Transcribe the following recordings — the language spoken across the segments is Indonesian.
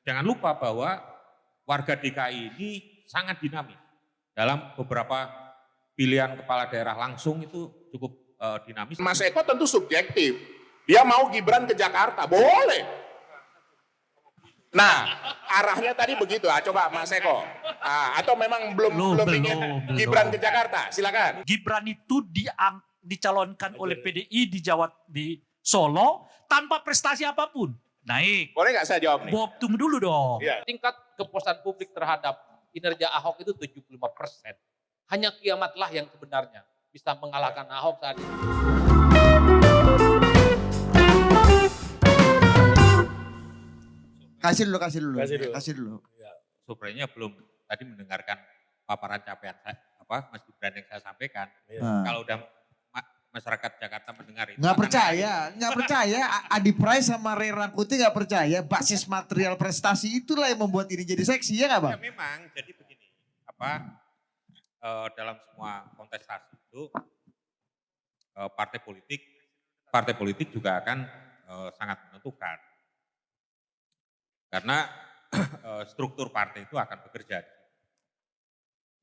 jangan lupa bahwa warga DKI ini sangat dinamis. Dalam beberapa pilihan kepala daerah langsung itu cukup dinamis. Mas Eko tentu subjektif. Dia mau Gibran ke Jakarta, boleh. Nah, arahnya tadi begitu. Coba Mas Eko. Atau memang belum ingin Gibran ke Jakarta? Silakan. Gibran itu dicalonkan oleh PDI di Solo tanpa prestasi apapun. Naik. Boleh nggak saya jawab nih? Bob, tunggu dulu dong. Iya. Tingkat kepuasan publik terhadap kinerja Ahok itu 75%. Hanya kiamatlah yang sebenarnya bisa mengalahkan Ahok saat ini. Kasih dulu. Surveinya belum tadi mendengarkan paparan capaian saya, Mas Gibran yang saya sampaikan. Kalau udah masyarakat Jakarta mendengar itu. Nggak percaya. Adi Prais sama Ray Rangkuti nggak percaya. Basis material prestasi itulah yang membuat ini jadi seksi, ya nggak Bang? Ya memang, jadi begini. Dalam semua kontestasi itu partai politik juga akan sangat menentukan. Karena struktur partai itu akan bekerja.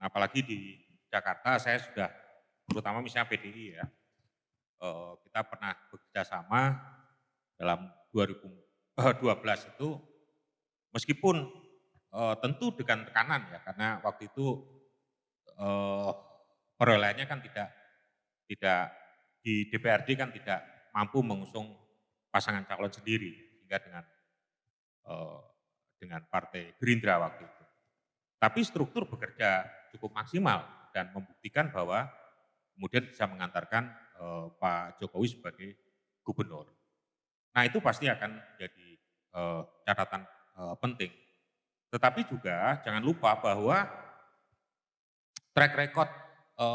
Apalagi di Jakarta saya sudah, terutama misalnya PDI ya, kita pernah bekerja sama dalam 2012 itu, meskipun tentu dengan tekanan ya, karena waktu itu perolehannya kan tidak di DPRD kan tidak mampu mengusung pasangan calon sendiri, sehingga dengan Partai Gerindra waktu itu. Tapi struktur bekerja cukup maksimal dan membuktikan bahwa kemudian bisa mengantarkan Pak Jokowi sebagai gubernur. Nah itu pasti akan jadi catatan penting. Tetapi juga jangan lupa bahwa track record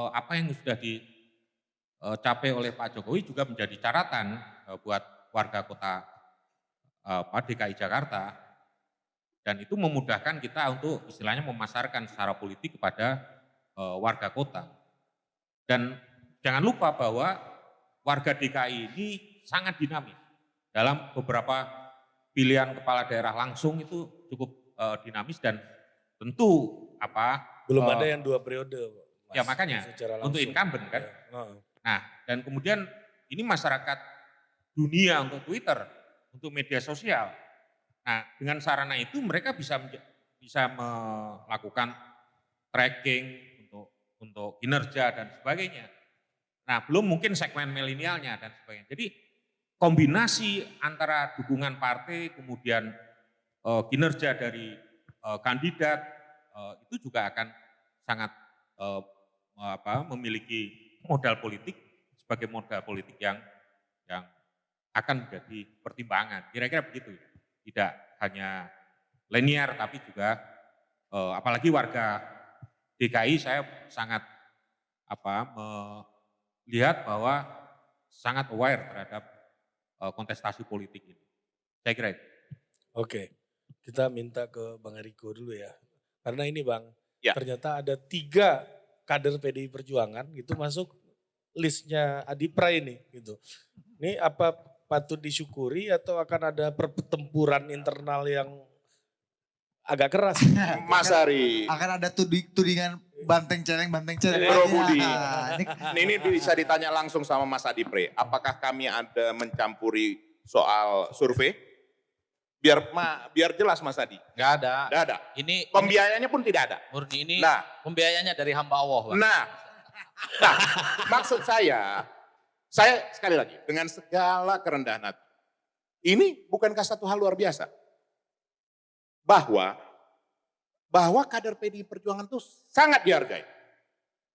apa yang sudah dicapai oleh Pak Jokowi juga menjadi catatan buat warga kota DKI Jakarta, dan itu memudahkan kita untuk istilahnya memasarkan secara politik kepada warga kota. Dan jangan lupa bahwa warga DKI ini sangat dinamis. Dalam beberapa pilihan kepala daerah langsung itu cukup dinamis, dan tentu belum ada yang 2 periode. Mas, ya makanya untuk incumbent kan. Ya. Nah, dan kemudian ini masyarakat dunia untuk Twitter, untuk media sosial. Nah, dengan sarana itu mereka bisa melakukan tracking untuk kinerja dan sebagainya. Nah, belum mungkin segmen milenialnya dan sebagainya. Jadi kombinasi antara dukungan partai kemudian kinerja dari kandidat itu juga akan sangat memiliki modal politik sebagai modal politik yang akan menjadi pertimbangan. Kira-kira begitu ya. Tidak hanya linear tapi juga apalagi warga DKI saya sangat melihat bahwa sangat aware terhadap kontestasi politik ini. Saya kira itu. Oke, kita minta ke Bang Eriko dulu ya. Karena ini Bang, Ya. ternyata ada 3 kader PDI Perjuangan gitu masuk listnya Adi Pray ini gitu. Ini apa patut disyukuri atau akan ada pertempuran internal yang agak keras? Mas Ari. Akan ada tudingan banteng celeng. Bro Budi. Nah, Ini bisa ditanya langsung sama Mas Adi Pre. Apakah kami ada mencampuri soal survei? Biar jelas Mas Adi. Nggak ada. Nggak ada. Ini Pembiayaannya pun tidak ada. murni ini Nah. pembiayanya dari hamba Allah. Pak. Nah, maksud saya sekali lagi dengan segala kerendahan hati, ini bukankah satu hal luar biasa? Bahwa kader PDI Perjuangan itu sangat dihargai.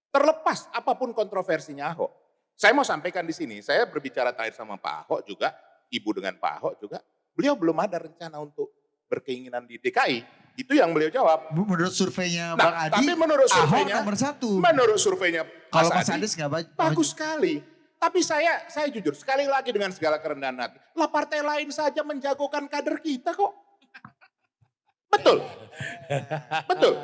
Terlepas apapun kontroversinya Ahok. Saya mau sampaikan di sini, saya berbicara terakhir sama Pak Ahok juga, Ibu dengan Pak Ahok juga, beliau belum ada rencana untuk berkeinginan di DKI. Itu yang beliau jawab. menurut surveinya Bang Adi, tapi menurut Ahok surveinya, nomor 1. menurut surveinya Kalau Mas Mas Adi, Anies nggak bagus sekali. Tapi saya jujur, sekali lagi dengan segala kerendahan hati, lah partai lain saja menjagokan kader kita kok. Betul. Betul.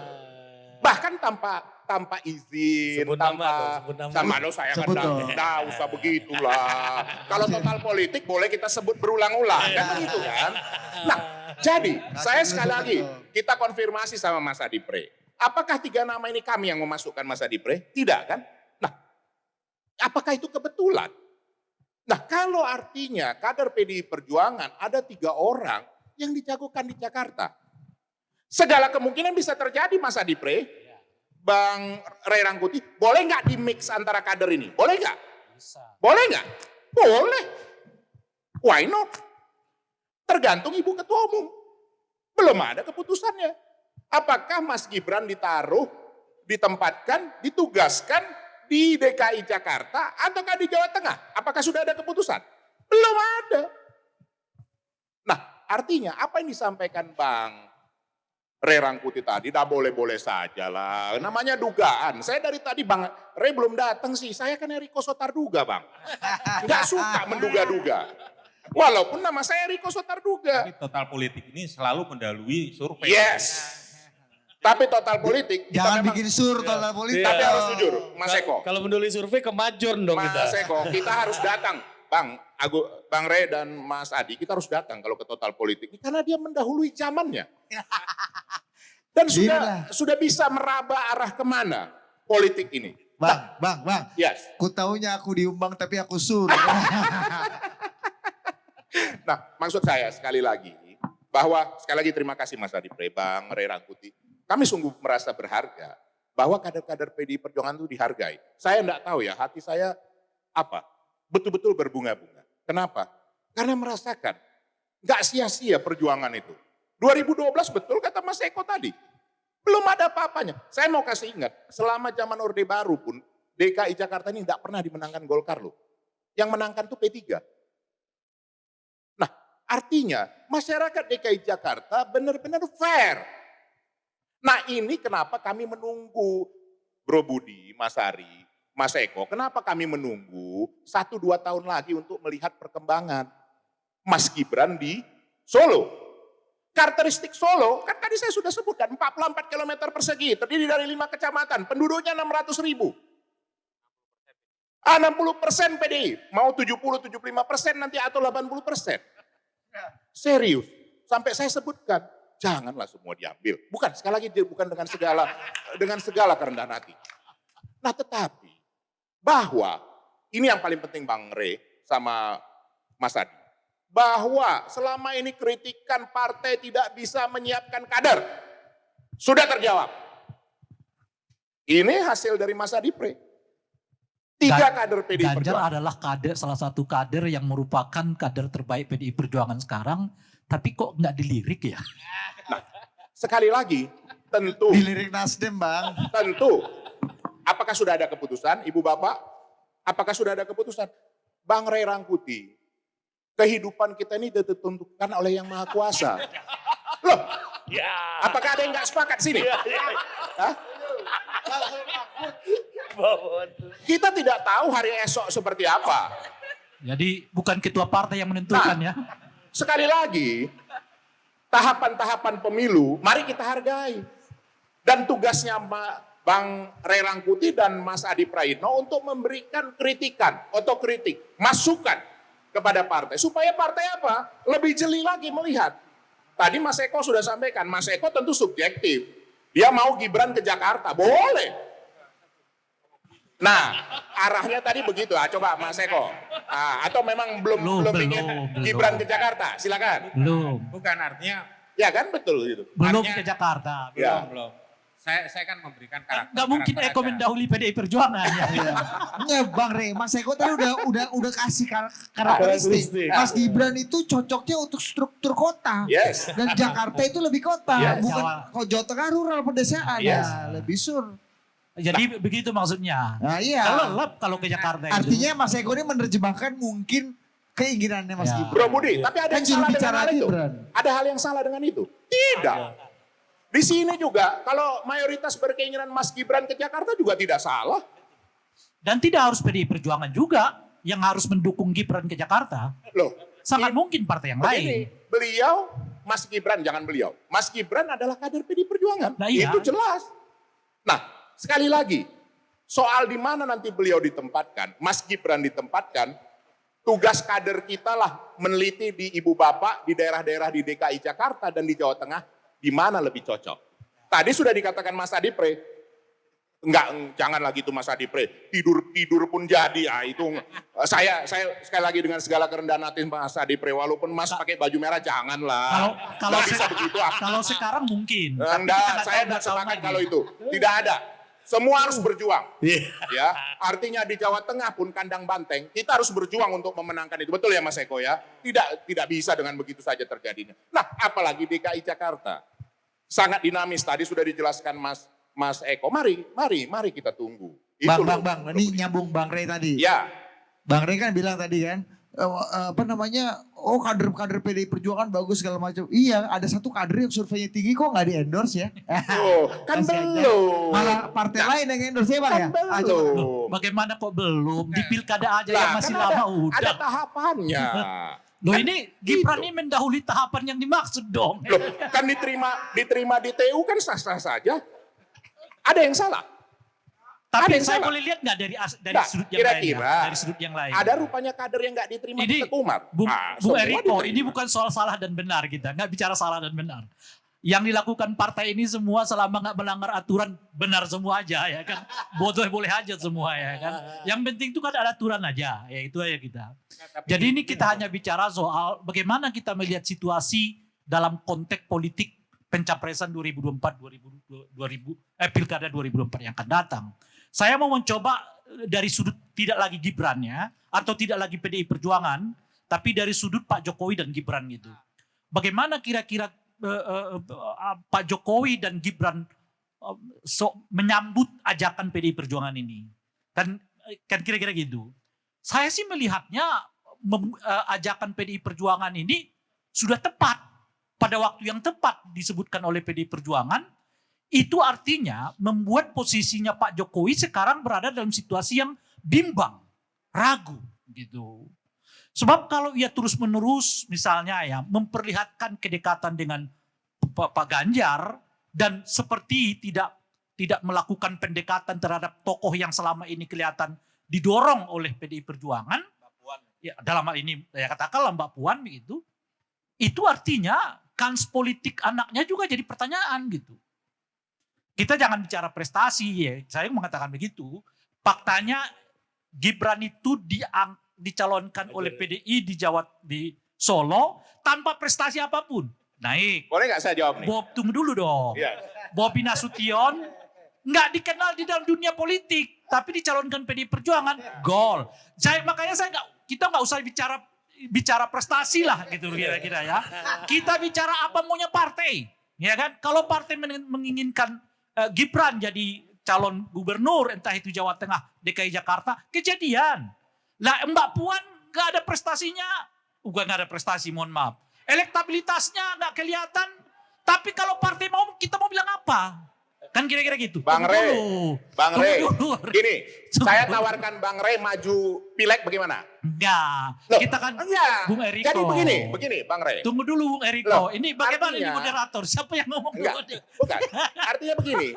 Bahkan bahkan tanpa izin, Sebut nama tanpa dong, sebut nama. sama lo saya kan Sebut dong. nah usah begitulah. Kalau total politik boleh kita sebut berulang-ulang kan begitu kan. Nah jadi saya sekali lagi kita konfirmasi sama Mas Adi Pre. Apakah 3 nama ini kami yang memasukkan Mas Adi Pre? Tidak kan? Nah apakah itu kebetulan? Nah kalau artinya kader PDI Perjuangan ada 3 orang yang dijagokan di Jakarta. Segala kemungkinan bisa terjadi Mas Adi Pre. Bang Ray Rangkuti, boleh nggak di mix antara kader ini? Boleh nggak? Bisa. Boleh nggak? Boleh. Why not? Tergantung Ibu Ketua Umum. Belum ada keputusannya. Apakah Mas Gibran ditempatkan, ditugaskan di DKI Jakarta ataukah di Jawa Tengah? Apakah sudah ada keputusan? Belum ada. Nah artinya apa yang disampaikan Bang Ray Rangkuti tadi, dah boleh-boleh saja lah. Namanya dugaan. Saya dari tadi Bang Ray belum datang sih. Saya kan Eriko Sotarduga Bang. Nggak suka menduga-duga. Walaupun nama saya Eriko Sotarduga. Tapi total politik ini selalu mendahului survei. Yes. Tapi total politik. kita Jangan memang- bikin sur total politik. Tapi harus jujur, Mas Eko. Kalau menduli survei kemajon dong kita. Mas Eko, kita harus datang. Bang Ray dan Mas Adi, kita harus datang kalau ke total politik. Karena dia mendahului zamannya. Dan sudah bisa meraba arah kemana politik ini. Bang. Yes. Ku taunya aku diumbang tapi aku sur. Nah maksud saya sekali lagi. Bahwa sekali lagi terima kasih Mas Adi Pre, Bang Ray Rangkuti. Kami sungguh merasa berharga. Bahwa kader-kader PDI Perjuangan itu dihargai. Saya enggak tahu ya hati saya apa. Betul-betul berbunga-bunga. Kenapa? Karena merasakan nggak sia-sia perjuangan itu. 2012 betul kata Mas Eko tadi. Belum ada apa-apanya. Saya mau kasih ingat, selama zaman Orde Baru pun DKI Jakarta ini tidak pernah dimenangkan Golkar loh. Yang menangkan tuh P3. Nah artinya masyarakat DKI Jakarta benar-benar fair. Nah ini kenapa kami menunggu Bro Budi, Mas Ari, Mas Eko, kenapa kami menunggu 1-2 tahun lagi untuk melihat perkembangan Mas Gibran di Solo. Karakteristik Solo, kan tadi saya sudah sebutkan 44 km persegi, terdiri dari 5 kecamatan, penduduknya 600.000. 60% PDI, mau 70-75% nanti atau 80%. Serius, sampai saya sebutkan, janganlah semua diambil. Bukan, sekali lagi bukan dengan segala kerendahan hati. Nah tetapi, bahwa ini yang paling penting Bang Ray sama Mas Adi. Bahwa selama ini kritikan partai tidak bisa menyiapkan kader. Sudah terjawab. Ini hasil dari Mas Adi Pre. 3 kader PDI Ganjar Perjuangan. adalah salah satu kader yang merupakan kader terbaik PDI Perjuangan sekarang. Tapi kok nggak dilirik ya? Sekali lagi, tentu. Dilirik Nasdem Bang. Tentu. Apakah sudah ada keputusan, Ibu Bapak? Apakah sudah ada keputusan? Bang Ray Rangkuti, kehidupan kita ini ditentukan oleh Yang Maha Kuasa. Loh, apakah ada yang nggak sepakat sini? Hah? Kita tidak tahu hari esok seperti apa. Jadi bukan ketua partai yang menentukan ya. Sekali lagi, tahapan-tahapan pemilu, mari kita hargai. Dan tugasnya Bang Ray Rangkuti dan Mas Adi Prayitno untuk memberikan kritikan, otokritik, masukan kepada partai. Supaya partai apa? Lebih jeli lagi melihat. Tadi Mas Eko sudah sampaikan, Mas Eko tentu subjektif. Dia mau Gibran ke Jakarta, boleh. Nah, arahnya tadi begitu. Coba Mas Eko. Atau memang belum ingin Gibran ke Jakarta? Silakan. Belum. Bukan artinya. Ya kan betul gitu. Belum Artinya- ke Jakarta. Ya. Belum. Saya kan memberikan karakter. Nggak mungkin Eko mendahului PDI Perjuangan ya. Enggak Bang Rey, Mas Eko tadi udah kasih karakteristik. Mas Gibran itu cocoknya untuk struktur kota. Yes. Dan Jakarta itu lebih kota, Yes. bukan Jawa. kalau Jawa Tengah rural pedesaan Yes. ya, lebih sur. Jadi begitu maksudnya. Nah iya. Kalau ke Jakarta itu. Artinya Mas Eko ini menerjemahkan mungkin keinginannya Mas Ya. Gibran. Bro Budi, tapi ada Kan yang salah juru dengan bicara hal itu. Gibran. Ada hal yang salah dengan itu? Tidak. Di sini juga, kalau mayoritas berkeinginan Mas Gibran ke Jakarta juga tidak salah. Dan tidak harus PDI Perjuangan juga yang harus mendukung Gibran ke Jakarta. Loh, Sangat mungkin partai yang begini, lain. beliau, Mas Gibran, jangan beliau. Mas Gibran adalah kader PDI Perjuangan. Nah, iya. Itu jelas. Nah, sekali lagi, soal di mana nanti beliau ditempatkan, Mas Gibran ditempatkan, tugas kader kita lah meneliti di ibu bapak, di daerah-daerah di DKI Jakarta dan di Jawa Tengah, di mana lebih cocok. Tadi sudah dikatakan Mas Adipre, jangan lagi itu Mas Adipre, tidur pun jadi, itu saya sekali lagi dengan segala kerendahan hati Mas Adipre, walaupun Mas pakai baju merah janganlah. Kalau Nggak bisa begitu. kalau sekarang mungkin. Tapi kita Enggak, nggak saya tahu tidak tahun sepakat lagi. kalau itu. Tidak ada. Semua harus berjuang. Ya, artinya di Jawa Tengah pun kandang banteng, kita harus berjuang untuk memenangkan itu. Betul ya Mas Eko ya? Tidak bisa dengan begitu saja terjadinya. Nah, apalagi DKI Jakarta. Sangat dinamis, tadi sudah dijelaskan Mas Eko. Mari kita tunggu. Itu loh. Bang, ini nyambung Bang Rey tadi. Ya, Bang Rey kan bilang tadi kan, kader PDI Perjuangan bagus segala macam. Iya, ada satu kader yang surveinya tinggi kok nggak di endorse ya. kan Kasihan kan. belum. Malah partai lain yang endorse ya Bang Kan ya. belum. Bagaimana kok belum? Di pilkada aja Lah, yang masih kan lama ada udah. tahapannya. Loh Kan ini Gibran gitu. ini mendahului tahapan yang dimaksud dong. Loh, kan diterima di TU kan sah-sah saja. Ada yang salah? Ada Tapi yang saya salah? boleh lihat nggak dari Nggak, sudut yang lain? kira-kira Dari sudut yang lain. Ada rupanya kader yang nggak diterima Ini, di Tekumar. Bung Semua Eriko, diterima. ini bukan soal salah dan benar kita. Nggak bicara salah dan benar. Yang dilakukan partai ini semua selama nggak melanggar aturan benar semua aja ya kan. Boleh aja semua ya kan. Yang penting itu kan ada aturan aja. Ya itu aja kita. Jadi ini kita hanya bicara soal bagaimana kita melihat situasi dalam konteks politik pencapresan 2024 Pilkada 2024 yang akan datang. Saya mau mencoba dari sudut tidak lagi Gibran ya, atau tidak lagi PDI Perjuangan, tapi dari sudut Pak Jokowi dan Gibran gitu. Bagaimana kira-kira Pak Jokowi dan Gibran menyambut ajakan PDI Perjuangan ini? Kan kira-kira gitu. Saya sih melihatnya ajakan PDI Perjuangan ini sudah tepat pada waktu yang tepat disebutkan oleh PDI Perjuangan. Itu artinya membuat posisinya Pak Jokowi sekarang berada dalam situasi yang bimbang, ragu gitu. Sebab kalau ia terus-menerus misalnya ya memperlihatkan kedekatan dengan Pak Ganjar dan seperti tidak melakukan pendekatan terhadap tokoh yang selama ini kelihatan didorong oleh PDI Perjuangan, ya dalam hal ini ya katakanlah Mbak Puan begitu, itu artinya kans politik anaknya juga jadi pertanyaan gitu. Kita jangan bicara prestasi ya, saya mengatakan begitu. Faktanya Gibran itu dicalonkan oleh PDI di Solo tanpa prestasi apapun. Naik. Boleh nggak saya jawab nih? Bob, tunggu dulu dong. Iya. Bobi Nasution nggak dikenal di dalam dunia politik, tapi dicalonkan PDI Perjuangan, gol. Makanya kita nggak usah bicara prestasi lah gitu kira-kira ya. Kita bicara apa maunya partai, ya kan? Kalau partai menginginkan Gibran jadi calon gubernur, entah itu Jawa Tengah, DKI Jakarta, kejadian. Lah Mbak Puan nggak ada prestasinya, bukan nggak ada prestasi, mohon maaf. Elektabilitasnya nggak kelihatan, tapi kalau partai mau, kita mau bilang apa? Kan kira-kira gitu. Bang Tunggu Rey, dulu. Bang Tunggu Rey, dulu. gini, Tunggu saya dulu. tawarkan Bang Rey maju pileg bagaimana? Enggak. Loh, Kita kan enggak. Bung Eriko. Jadi begini Bang Rey. Tunggu dulu Bung Eriko. Loh, Ini bagaimana ini artinya- moderator? Siapa yang ngomong Enggak, dulu? bukan. Artinya begini,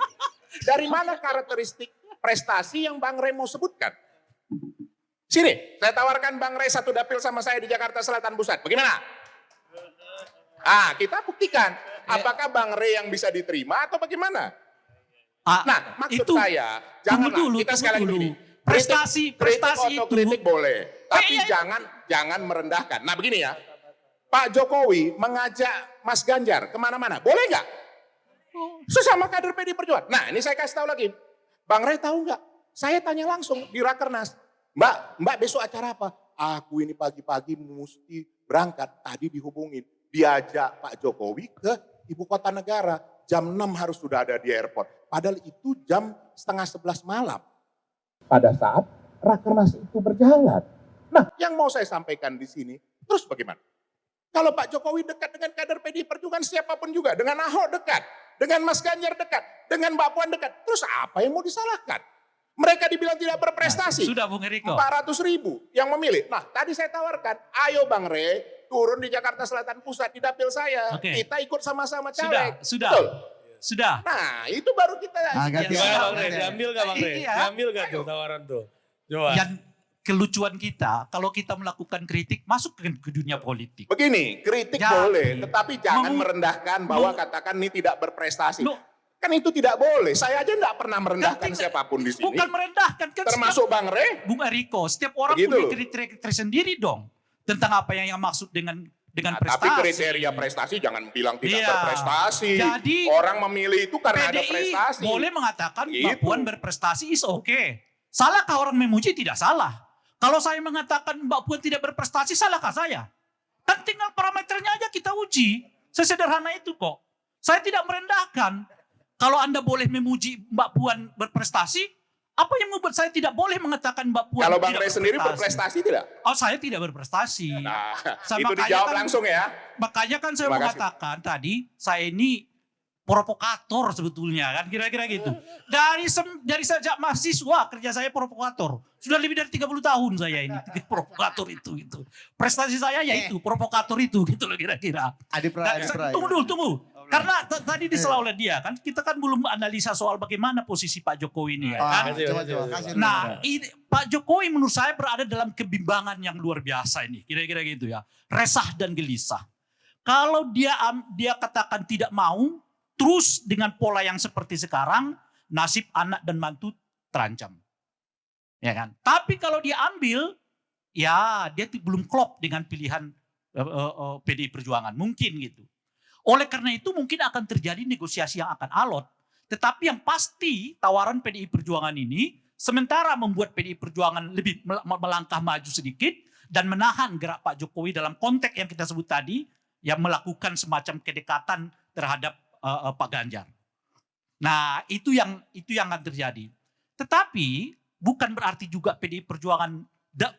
dari mana karakteristik prestasi yang Bang Rey mau sebutkan? Sini, saya tawarkan Bang Rey satu dapil sama saya di Jakarta Selatan Pusat. Bagaimana? Kita buktikan. Apakah Bang Rey yang bisa diterima atau bagaimana? Nah, maksud itu, saya, tunggu janganlah dulu, kita tunggu sekali lagi dulu. begini. Prestasi atau itu. kritik boleh, tapi iya. jangan merendahkan. Nah begini ya, Pak Jokowi mengajak Mas Ganjar kemana-mana, boleh nggak? Sesama kader PDI Perjuangan. Nah ini saya kasih tahu lagi, Bang Rey tahu nggak? Saya tanya langsung di Rakernas, Mbak besok acara apa? Aku ini pagi-pagi mesti berangkat, tadi dihubungin, diajak Pak Jokowi ke ibu kota negara, jam 6 harus sudah ada di airport. Padahal itu jam 10:30 malam. Pada saat Rakernas itu berjalan. Nah, yang mau saya sampaikan di sini, terus bagaimana? Kalau Pak Jokowi dekat dengan kader PDI Perjuangan siapapun juga, dengan Ahok dekat, dengan Mas Ganjar dekat, dengan Mbak Puan dekat, terus apa yang mau disalahkan? Mereka dibilang tidak berprestasi. Sudah Bung Eriko. 400.000 yang memilih. Nah, tadi saya tawarkan, ayo Bang Rey turun di Jakarta Selatan Pusat di dapil saya. Oke. Kita ikut sama-sama caleg. Sudah. Betul. Sudah. Nah, itu baru kita Agak Ya, Gimana sudah. Bang Rey? Diambil gak Bang Rey? Iya. Diambil gak tuh tawaran tuh? Coba. Yang kelucuan kita, kalau kita melakukan kritik, masuk ke dunia politik. begini, kritik Ya. boleh, tetapi jangan Mem- merendahkan bahwa mem- katakan ini tidak berprestasi. Loh. Kan itu tidak boleh. Saya aja tidak pernah merendahkan Kan tidak- siapapun di sini. Bukan merendahkan. Kan Termasuk Bang Rey. Bung Eriko, setiap orang Begitu punya loh. kriteria tersendiri dong. Tentang apa yang maksud dengan Nah, prestasi. tapi kriteria prestasi jangan bilang tidak Iya. berprestasi. Jadi, orang memilih itu karena ada PDI prestasi. boleh mengatakan Mbak Gitu. Puan berprestasi is okay. Salahkah orang memuji? Tidak salah. Kalau saya mengatakan Mbak Puan tidak berprestasi, salahkah saya? Kan tinggal parameternya aja kita uji. Sesederhana itu kok. Saya tidak merendahkan. Kalau Anda boleh memuji Mbak Puan berprestasi, apa yang membuat saya tidak boleh mengatakan Mbak Puan Kalau Bang tidak Rey sendiri berprestasi tidak? Oh, saya tidak berprestasi. Nah, Sama itu makanya dijawab kan- langsung ya. Makanya kan saya Terima kasih. mengatakan tadi, saya ini provokator sebetulnya kan, kira-kira gitu. Dari sejak mahasiswa kerja saya provokator. Sudah lebih dari 30 tahun saya ini provokator itu. Prestasi saya yaitu provokator itu gitu loh kira-kira. Adipra. Tunggu. Karena tadi disela oleh dia kan, kita kan belum analisa soal bagaimana posisi Pak Jokowi ini ya kan. Coba kasih. Nah, Pak Jokowi menurut saya berada dalam kebimbangan yang luar biasa ini. Kira-kira gitu ya. Resah dan gelisah. Kalau dia katakan tidak mau, terus dengan pola yang seperti sekarang, nasib anak dan mantu terancam. Ya kan? Tapi kalau dia ambil, ya dia belum klop dengan pilihan PDI Perjuangan. Mungkin gitu. Oleh karena itu mungkin akan terjadi negosiasi yang akan alot. Tetapi yang pasti tawaran PDI Perjuangan ini sementara membuat PDI Perjuangan lebih melangkah maju sedikit dan menahan gerak Pak Jokowi dalam konteks yang kita sebut tadi, yang melakukan semacam kedekatan terhadap Pak Ganjar. Nah, itu yang akan terjadi. Tetapi bukan berarti juga PDI Perjuangan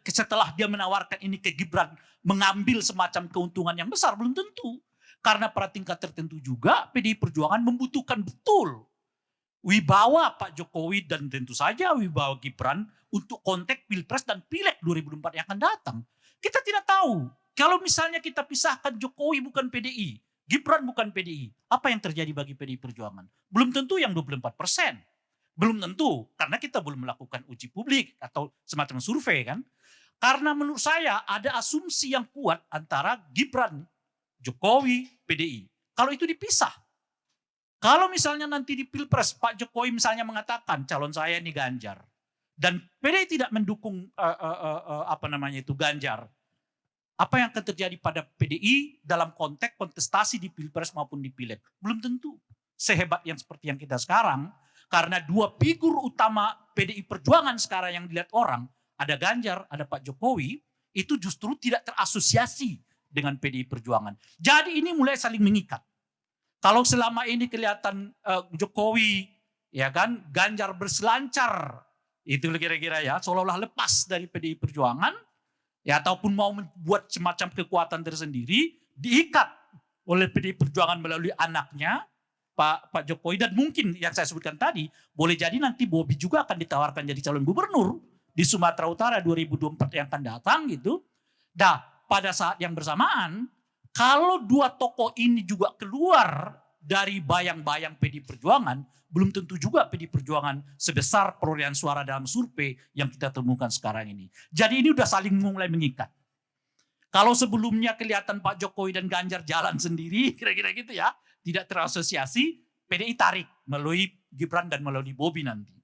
setelah dia menawarkan ini ke Gibran mengambil semacam keuntungan yang besar, belum tentu. Karena pada tingkat tertentu juga PDI Perjuangan membutuhkan betul wibawa Pak Jokowi dan tentu saja wibawa Gibran untuk konteks Pilpres dan Pileg 2024 yang akan datang. Kita tidak tahu. Kalau misalnya kita pisahkan Jokowi bukan PDI, Gibran bukan PDI, apa yang terjadi bagi PDI Perjuangan? Belum tentu yang 24%. Belum tentu, karena kita belum melakukan uji publik atau semacam survei kan. Karena menurut saya ada asumsi yang kuat antara Gibran, Jokowi, PDI. Kalau itu dipisah. Kalau misalnya nanti di Pilpres Pak Jokowi misalnya mengatakan calon saya ini Ganjar. Dan PDI tidak mendukung Ganjar. Apa yang akan terjadi pada PDI dalam konteks kontestasi di Pilpres maupun di Pileg? Belum tentu sehebat yang seperti yang kita sekarang. Karena dua figur utama PDI Perjuangan sekarang yang dilihat orang, ada Ganjar, ada Pak Jokowi, itu justru tidak terasosiasi dengan PDI Perjuangan. Jadi ini mulai saling mengikat. Kalau selama ini kelihatan Jokowi, ya kan, Ganjar berselancar, itu kira-kira ya, seolah-olah lepas dari PDI Perjuangan, ya ataupun mau membuat semacam kekuatan tersendiri, diikat oleh PDI Perjuangan melalui anaknya, Pak Jokowi, dan mungkin yang saya sebutkan tadi, boleh jadi nanti Bobi juga akan ditawarkan jadi calon gubernur di Sumatera Utara 2024 yang akan datang gitu. Nah, pada saat yang bersamaan, kalau dua tokoh ini juga keluar dari bayang-bayang PDI Perjuangan, belum tentu juga PDI Perjuangan sebesar perolehan suara dalam survei yang kita temukan sekarang ini. Jadi ini udah saling mulai mengikat. Kalau sebelumnya kelihatan Pak Jokowi dan Ganjar jalan sendiri, kira-kira gitu ya, tidak terasosiasi, PDI tarik melalui Gibran dan melalui Bobi nanti.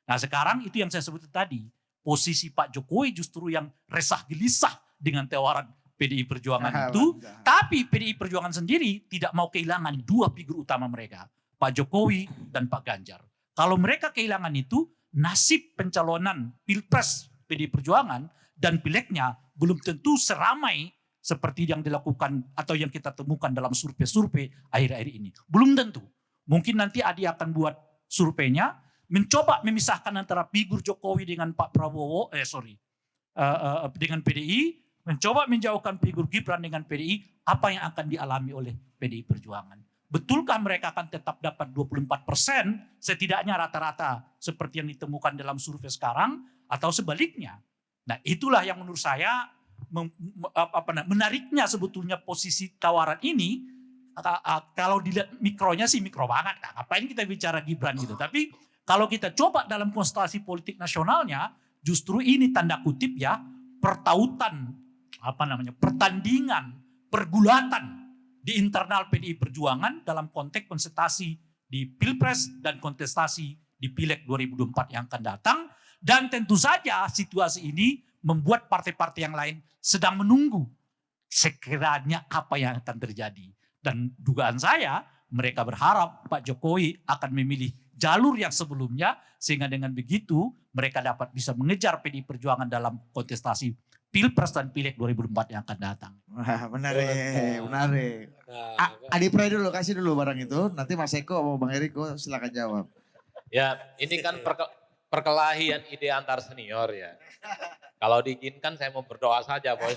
Nah sekarang itu yang saya sebut tadi, posisi Pak Jokowi justru yang resah gelisah dengan tawaran PDI Perjuangan itu. Tapi PDI Perjuangan sendiri tidak mau kehilangan dua figur utama mereka, Pak Jokowi dan Pak Ganjar. Kalau mereka kehilangan itu, nasib pencalonan Pilpres PDI Perjuangan dan Pilegnya belum tentu seramai seperti yang dilakukan atau yang kita temukan dalam survei-survei akhir-akhir ini. Belum tentu. Mungkin nanti Adi akan buat surveinya, mencoba memisahkan antara figur Jokowi dengan Pak Prabowo, dengan PDI, mencoba menjauhkan figur Gibran dengan PDI, apa yang akan dialami oleh PDI Perjuangan. Betulkah mereka akan tetap dapat 24%, setidaknya rata-rata seperti yang ditemukan dalam survei sekarang, atau sebaliknya? Nah itulah yang menurut saya menariknya sebetulnya posisi tawaran ini, kalau dilihat mikronya sih mikro banget. Nah, ngapain kita bicara Gibran gitu. Tapi kalau kita coba dalam konstelasi politik nasionalnya, justru ini tanda kutip ya, pertautan, pertandingan, pergulatan di internal PDI Perjuangan dalam konteks kontestasi di Pilpres dan kontestasi di Pileg 2024 yang akan datang. Dan tentu saja situasi ini membuat partai-partai yang lain sedang menunggu sekiranya apa yang akan terjadi. Dan dugaan saya mereka berharap Pak Jokowi akan memilih jalur yang sebelumnya sehingga dengan begitu mereka dapat bisa mengejar PDI Perjuangan dalam kontestasi Pilpres dan Pileg 2024 yang akan datang. Wah, menarik. Nah, Adi Pray dulu, kasih dulu barang itu. Nanti Mas Eko sama Bang Eriko silakan jawab. Ya, ini kan perkelahian ide antar senior ya. Kalau diizinkan saya mau berdoa saja, Bos.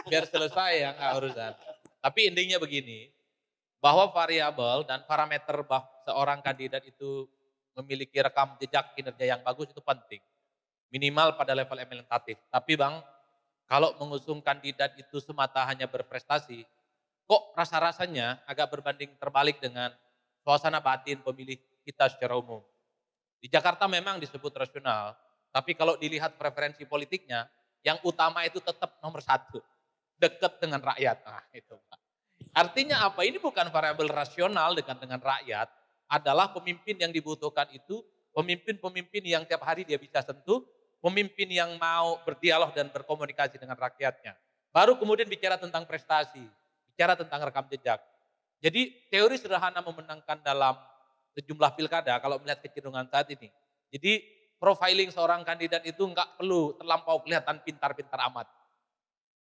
Biar selesai ya, nggak urusan. Tapi intinya begini, bahwa variabel dan parameter seorang kandidat itu memiliki rekam jejak kinerja yang bagus itu penting. Minimal pada level emenitatif. Tapi Bang, kalau mengusung kandidat itu semata hanya berprestasi, kok rasa-rasanya agak berbanding terbalik dengan suasana batin pemilih kita secara umum. Di Jakarta memang disebut rasional, tapi kalau dilihat preferensi politiknya, yang utama itu tetap nomor satu, dekat dengan rakyat. Nah, itu. Artinya apa? Ini bukan variabel rasional dekat dengan rakyat, adalah pemimpin yang dibutuhkan itu, pemimpin-pemimpin yang tiap hari dia bisa sentuh, pemimpin yang mau berdialog dan berkomunikasi dengan rakyatnya. Baru kemudian bicara tentang prestasi, bicara tentang rekam jejak. Jadi teori sederhana memenangkan dalam sejumlah pilkada kalau melihat kecenderungan saat ini. Jadi profiling seorang kandidat itu nggak perlu terlampau kelihatan pintar-pintar amat.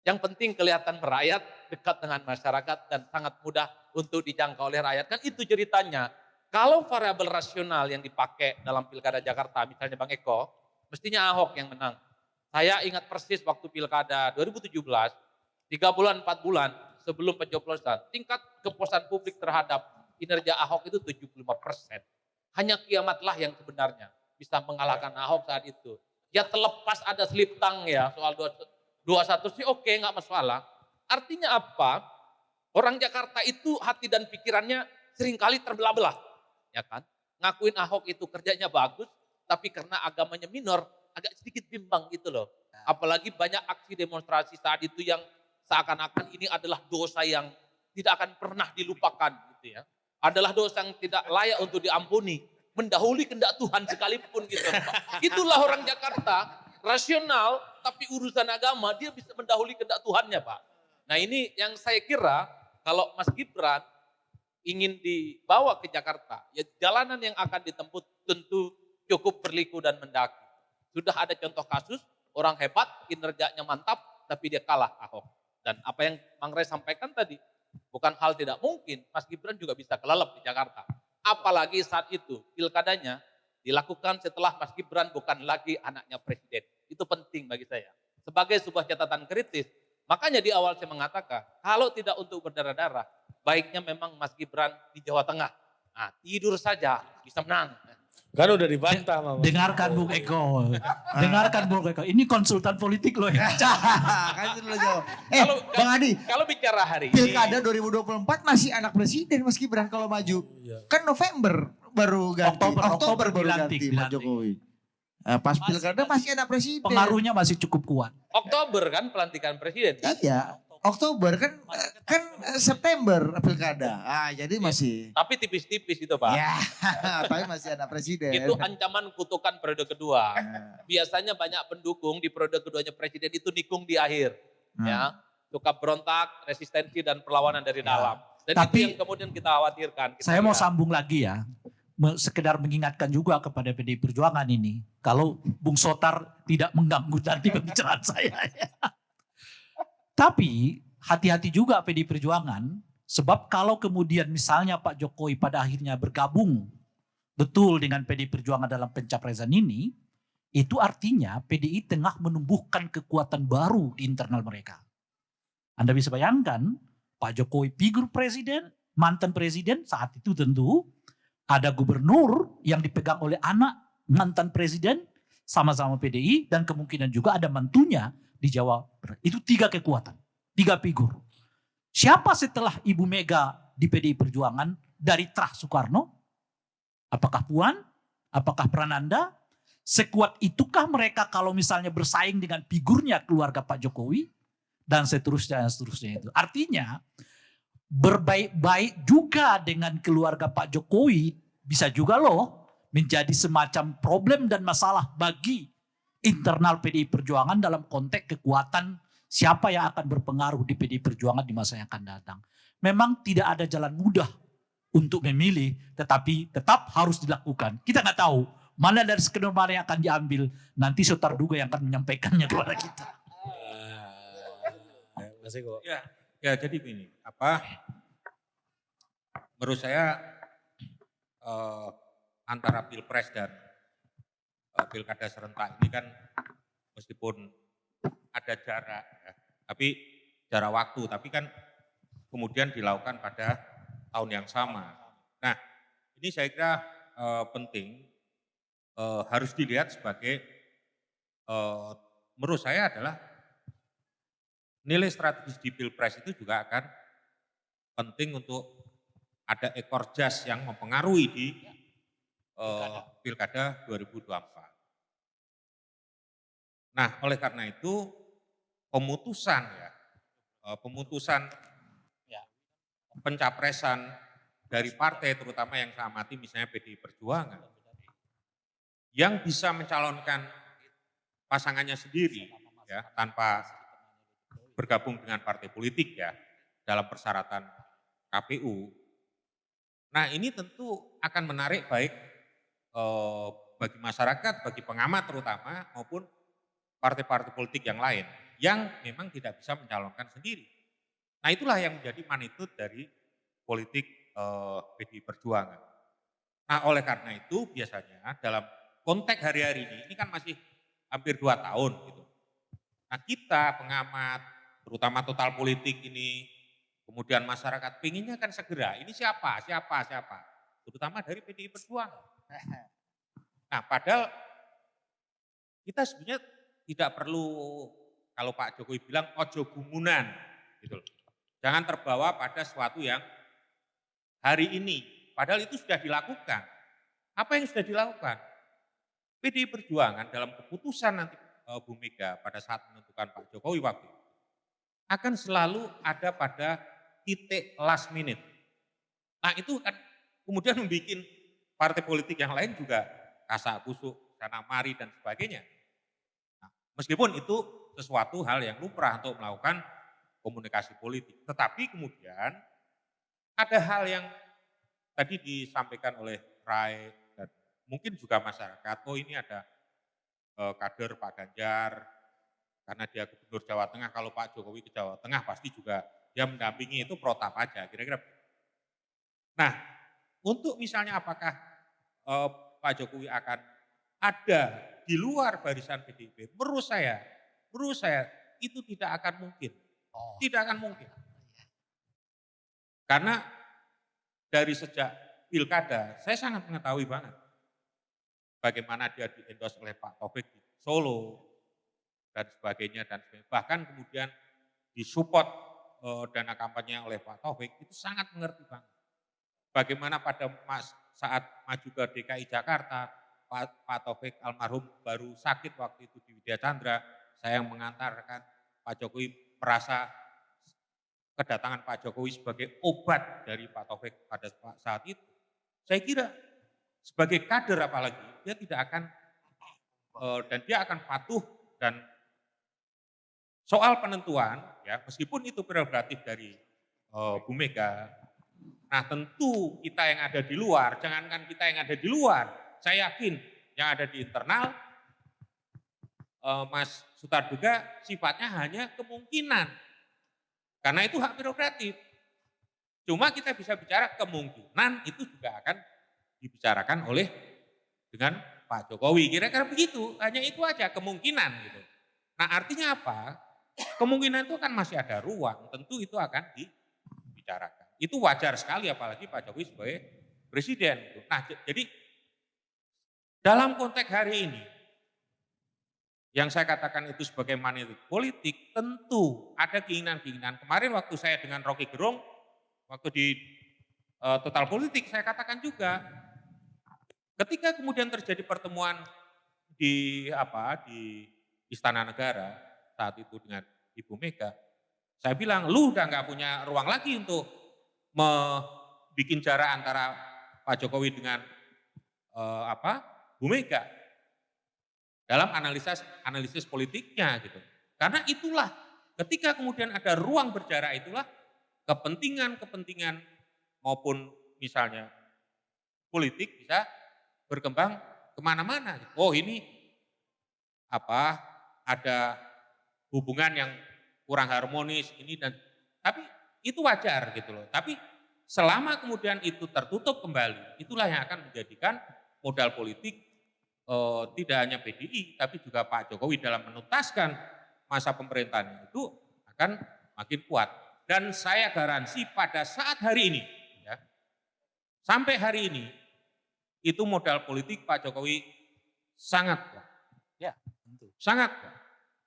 Yang penting kelihatan merakyat, dekat dengan masyarakat dan sangat mudah untuk dijangkau oleh rakyat. Kan itu ceritanya. Kalau variabel rasional yang dipakai dalam pilkada Jakarta, misalnya Bang Eko, mestinya Ahok yang menang. Saya ingat persis waktu pilkada 2017, 3 bulan, 4 bulan sebelum pencoblosan, tingkat kepuasan publik terhadap kinerja Ahok itu 75%. Hanya kiamatlah yang sebenarnya bisa mengalahkan Ahok saat itu. Ya terlepas ada slip tang ya soal 21 sih oke, nggak masalah. Artinya apa? Orang Jakarta itu hati dan pikirannya seringkali terbelah-belah. Ya kan? Ngakuin Ahok itu kerjanya bagus, tapi karena agamanya minor, agak sedikit bimbang gitu loh. Apalagi banyak aksi demonstrasi saat itu yang seakan-akan ini adalah dosa yang tidak akan pernah dilupakan gitu ya. Adalah dosa yang tidak layak untuk diampuni, mendahului kehendak Tuhan sekalipun gitu. Itulah orang Jakarta, rasional tapi urusan agama dia bisa mendahului kehendak Tuhannya, Pak. Nah, ini yang saya kira kalau Mas Gibran ingin dibawa ke Jakarta, ya jalanan yang akan ditempuh tentu cukup berliku dan mendaki. Sudah ada contoh kasus orang hebat, kinerjanya mantap tapi dia kalah Ahok. Dan apa yang Mang Ray sampaikan tadi, bukan hal tidak mungkin, Mas Gibran juga bisa kelelep di Jakarta. Apalagi saat itu pilkadanya dilakukan setelah Mas Gibran bukan lagi anaknya presiden. Itu penting bagi saya. Sebagai sebuah catatan kritis, makanya di awal saya mengatakan, kalau tidak untuk berdarah-darah, baiknya memang Mas Gibran di Jawa Tengah. Nah, tidur saja bisa menang. kan udah dibantah Mama. Dengarkan Bung Eko. Dengarkan Bung Eko. Ini konsultan politik loh ya. Kasih dulu jawab. Bang Adi, Kalau bicara hari ini, Pilkada 2024 masih anak presiden Mas Gibran kalau maju. Iya. Kan November baru ganti. Oktober baru dilantik, ganti Pak Jokowi. Pas Pilkada masih anak presiden. Pengaruhnya masih cukup kuat. Oktober kan pelantikan presiden kan? Iya. Oktober kan September Pilkada. Jadi masih. Tapi tipis-tipis itu Pak. Ya, tapi masih anak presiden. Itu ancaman kutukan periode kedua. Biasanya banyak pendukung di periode keduanya presiden itu nikung di akhir. Ya, suka berontak, resistensi dan perlawanan dari dalam. Dan Tapi- itu yang kemudian kita khawatirkan. Kita Saya mau lihat. sambung lagi ya. Sekedar mengingatkan juga kepada PDI Perjuangan ini. Kalau Bung Sotar tidak mengganggu nanti pembicaraan saya. Tapi hati-hati juga PDI Perjuangan. Sebab kalau kemudian misalnya Pak Jokowi pada akhirnya bergabung betul dengan PDI Perjuangan dalam pencapresan ini. Itu artinya PDI tengah menumbuhkan kekuatan baru di internal mereka. Anda bisa bayangkan Pak Jokowi figur presiden, mantan presiden saat itu tentu. Ada gubernur yang dipegang oleh anak mantan presiden sama-sama PDI dan kemungkinan juga ada mantunya di Jawa Barat. Itu 3 kekuatan, 3 figur. Siapa setelah Ibu Mega di PDI Perjuangan dari Trah Soekarno? Apakah Puan? Apakah Prananda? Sekuat itukah mereka kalau misalnya bersaing dengan figurnya keluarga Pak Jokowi? Dan seterusnya, dan seterusnya itu. Artinya berbaik-baik juga dengan keluarga Pak Jokowi bisa juga loh menjadi semacam problem dan masalah bagi internal PDI Perjuangan dalam konteks kekuatan siapa yang akan berpengaruh di PDI Perjuangan di masa yang akan datang. Memang tidak ada jalan mudah untuk memilih, tetapi tetap harus dilakukan. Kita nggak tahu mana dari skenario mana yang akan diambil. Nanti Sotar Duga yang akan menyampaikannya kepada kita. Masih kok. Ya jadi begini, menurut saya antara Pilpres dan Pilkada serentak ini kan meskipun ada jarak, ya, tapi jarak waktu, tapi kan kemudian dilakukan pada tahun yang sama. Nah, ini saya kira penting, harus dilihat sebagai, menurut saya adalah nilai strategis di Pilpres itu juga akan penting untuk ada ekor jas yang mempengaruhi di Pilkada 2024. Nah, oleh karena itu pemutusan pencapresan dari partai terutama yang saya amati misalnya PDI Perjuangan yang bisa mencalonkan pasangannya sendiri ya tanpa bergabung dengan partai politik ya dalam persyaratan KPU. Nah, ini tentu akan menarik baik bagi masyarakat, bagi pengamat terutama maupun partai-partai politik yang lain yang memang tidak bisa mencalonkan sendiri. Nah, itulah yang menjadi magnitude dari politik PDI Perjuangan. Nah, oleh karena itu biasanya dalam konteks hari-hari ini kan masih hampir 2 tahun gitu. Nah, kita pengamat, terutama total politik ini, kemudian masyarakat pinginnya kan segera, ini siapa, terutama dari PDI Perjuangan. Nah, padahal kita sebenarnya tidak perlu, kalau Pak Jokowi bilang ojo gumunan, gitu loh. Jangan terbawa pada sesuatu yang hari ini, padahal itu sudah dilakukan. Apa yang sudah dilakukan? PDI Perjuangan dalam keputusan nanti Bu Mega pada saat menentukan Pak Jokowi waktu itu, akan selalu ada pada titik last minute. Nah, itu kan kemudian membuat partai politik yang lain juga kasak kusuk, sana mari dan sebagainya. Nah, meskipun itu sesuatu hal yang lumrah untuk melakukan komunikasi politik. Tetapi kemudian ada hal yang tadi disampaikan oleh Rai dan mungkin juga masyarakat, oh ini ada kader Pak Ganjar, karena dia gubernur Jawa Tengah, kalau Pak Jokowi ke Jawa Tengah pasti juga dia mendampingi itu protap aja, kira-kira. Nah, untuk misalnya apakah Pak Jokowi akan ada di luar barisan PDIP, menurut saya itu tidak akan mungkin. Tidak akan mungkin. Karena dari sejak pilkada, saya sangat mengetahui banget bagaimana dia di-endorse oleh Pak Taufik di Solo dan sebagainya. Bahkan kemudian disupport dana kampanye oleh Pak Taufik, itu sangat mengerti banget. Bagaimana pada saat maju ke DKI Jakarta, Pak Taufik almarhum baru sakit waktu itu di Widya Chandra, saya yang mengantarkan Pak Jokowi merasa kedatangan Pak Jokowi sebagai obat dari Pak Taufik pada saat itu. Saya kira sebagai kader apalagi, dia tidak akan, dan dia akan patuh dan soal penentuan, ya meskipun itu prerogatif dari Bu Mega, nah tentu kita yang ada di luar, jangankan kita yang ada di luar, saya yakin yang ada di internal, Mas Sotar Duga sifatnya hanya kemungkinan, karena itu hak prerogatif. Cuma kita bisa bicara kemungkinan itu juga akan dibicarakan oleh dengan Pak Jokowi. Kira-kira begitu, hanya itu aja kemungkinan gitu. Nah artinya apa? Kemungkinan itu kan masih ada ruang, tentu itu akan dibicarakan. Itu wajar sekali apalagi Pak Jokowi sebagai presiden. Gitu. Nah jadi dalam konteks hari ini, Yang saya katakan itu sebagai money politik, tentu ada keinginan-keinginan. Kemarin waktu saya dengan Rocky Gerung, waktu di Total Politik, saya katakan juga, ketika kemudian terjadi pertemuan di Istana Negara saat itu dengan Ibu Mega, saya bilang, lu udah nggak punya ruang lagi untuk bikin jarak antara Pak Jokowi dengan Bu Mega dalam analisis politiknya gitu. Karena itulah ketika kemudian ada ruang berjarak itulah kepentingan-kepentingan maupun misalnya politik bisa berkembang kemana-mana. Oh ini ada hubungan yang kurang harmonis ini dan tapi itu wajar gitu loh. Tapi selama kemudian itu tertutup kembali, itulah yang akan menjadikan modal politik tidak hanya PDI, tapi juga Pak Jokowi dalam menuntaskan masa pemerintahan itu akan makin kuat. Dan saya garansi pada saat hari ini, ya, sampai hari ini, itu modal politik Pak Jokowi sangat kuat. Ya, tentu. Sangat kuat.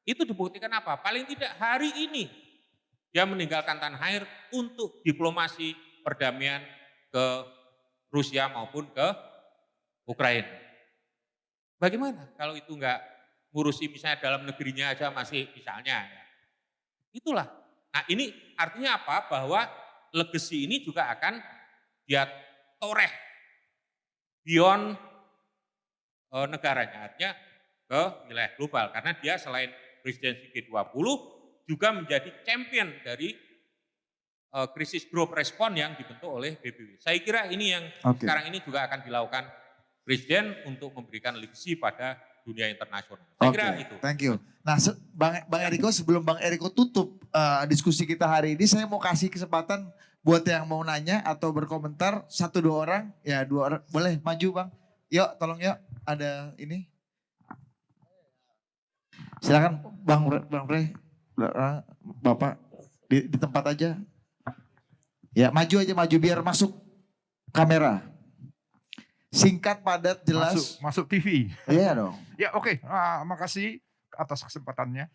Itu dibuktikan apa? Paling tidak hari ini dia meninggalkan tanah air untuk diplomasi perdamaian ke Rusia maupun ke Ukraina. Bagaimana kalau itu enggak ngurusi misalnya dalam negerinya aja masih misalnya. Ya. Itulah. Nah ini artinya apa? Bahwa legacy ini juga akan dia toreh beyond negaranya. Artinya ke wilayah global. Karena dia selain presidensi G20 juga menjadi champion dari krisis group respon yang dibentuk oleh PBB. Saya kira ini yang sekarang ini juga akan dilakukan Presiden untuk memberikan legacy pada dunia internasional. Saya kira itu. Thank you. Nah, Bang Eriko, sebelum Bang Eriko tutup diskusi kita hari ini, saya mau kasih kesempatan buat yang mau nanya atau berkomentar 1-2 orang, ya 2 orang, boleh maju Bang. Yuk, tolong yuk, ada ini. Silakan Bang Frey, Bapak di tempat aja. Ya, maju aja, maju biar masuk kamera. Singkat, padat, jelas. Masuk TV. Iya dong. Ya oke, makasih atas kesempatannya.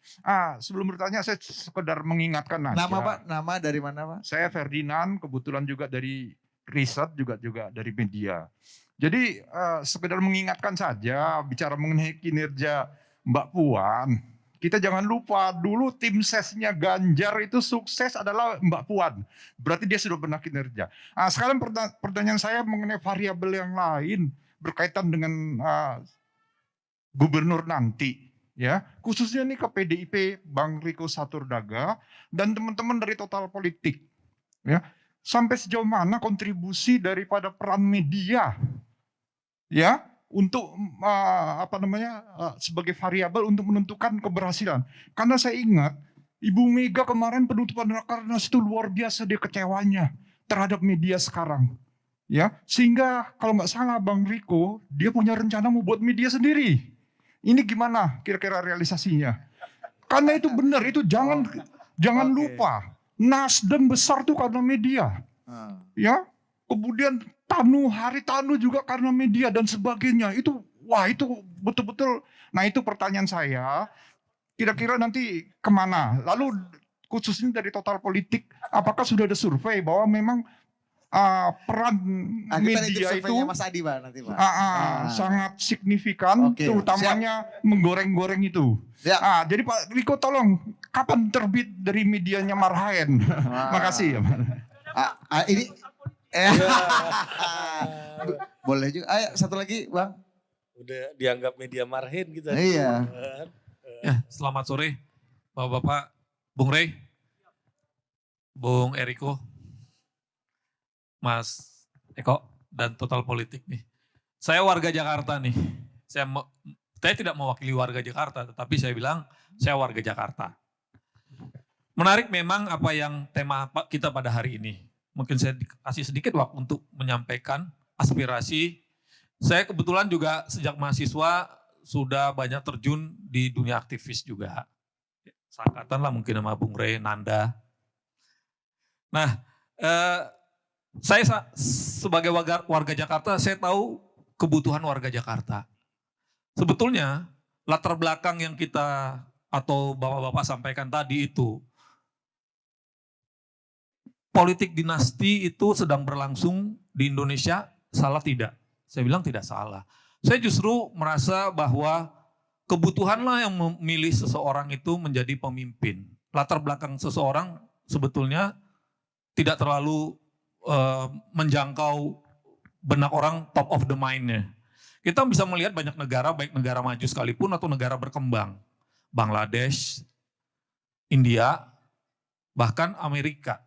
Sebelum bertanya saya sekedar mengingatkan aja. Nama Pak, nama dari mana Pak? Saya Ferdinand, kebetulan juga dari riset, juga dari media. Jadi sekedar mengingatkan saja, bicara mengenai kinerja Mbak Puan. Kita jangan lupa dulu tim sesnya Ganjar itu sukses adalah Mbak Puan. Berarti dia sudah pernah kinerja. Sekarang pertanyaan saya mengenai variabel yang lain berkaitan dengan gubernur nanti. Ya, khususnya nih ke PDIP, Bang Riko Saturdaga dan teman-teman dari Total Politik. Ya, sampai sejauh mana kontribusi daripada peran media, ya, untuk sebagai variabel untuk menentukan keberhasilan. Karena saya ingat Ibu Mega kemarin penutupan Rakernas itu luar biasa dia kecewanya terhadap media sekarang. Ya, sehingga kalau nggak salah Bang Riko dia punya rencana mau buat media sendiri. Ini gimana kira-kira realisasinya? Karena itu benar, itu jangan lupa. Nasdem besar tuh karena media. Ya, kemudian Hari Tanu juga karena media dan sebagainya. Itu betul-betul. Nah itu pertanyaan saya. Kira-kira nanti kemana? Lalu khususnya dari Total Politik, apakah sudah ada survei bahwa memang peran media itu Mas Adi, Pak, nanti, Pak. sangat signifikan, terutamanya menggoreng-goreng itu. Jadi Pak Riko tolong, kapan terbit dari medianya Marhaen? Makasih ya Pak. Ini boleh juga. Ayo satu lagi Bang. Udah dianggap media Marhaen kita. Iya. Ya, selamat sore Bapak-bapak, Bung Rey, Bung Eriko, Mas Eko, dan Total Politik nih. Saya warga Jakarta nih. Saya tidak mewakili warga Jakarta, tetapi saya bilang saya warga Jakarta. Menarik memang apa yang tema kita pada hari ini. Mungkin saya kasih sedikit waktu untuk menyampaikan aspirasi. Saya kebetulan juga sejak mahasiswa sudah banyak terjun di dunia aktivis juga. Seangkatan lah mungkin sama Bung Rey, Nanda. Nah, saya sebagai warga Jakarta, saya tahu kebutuhan warga Jakarta. Sebetulnya latar belakang yang kita atau bapak-bapak sampaikan tadi itu, politik dinasti itu sedang berlangsung di Indonesia, salah tidak? Saya bilang tidak salah. Saya justru merasa bahwa kebutuhanlah yang memilih seseorang itu menjadi pemimpin. Latar belakang seseorang sebetulnya tidak terlalu menjangkau benak orang top of the mind-nya. Kita bisa melihat banyak negara, baik negara maju sekalipun atau negara berkembang. Bangladesh, India, bahkan Amerika.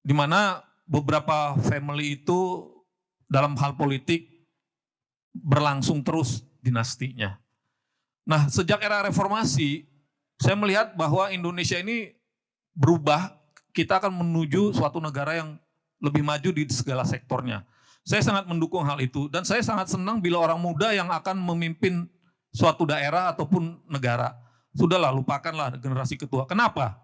Di mana beberapa family itu dalam hal politik berlangsung terus dinastinya. Nah, sejak era reformasi, saya melihat bahwa Indonesia ini berubah, kita akan menuju suatu negara yang lebih maju di segala sektornya. Saya sangat mendukung hal itu dan saya sangat senang bila orang muda yang akan memimpin suatu daerah ataupun negara. Sudahlah, lupakanlah generasi ketua. Kenapa?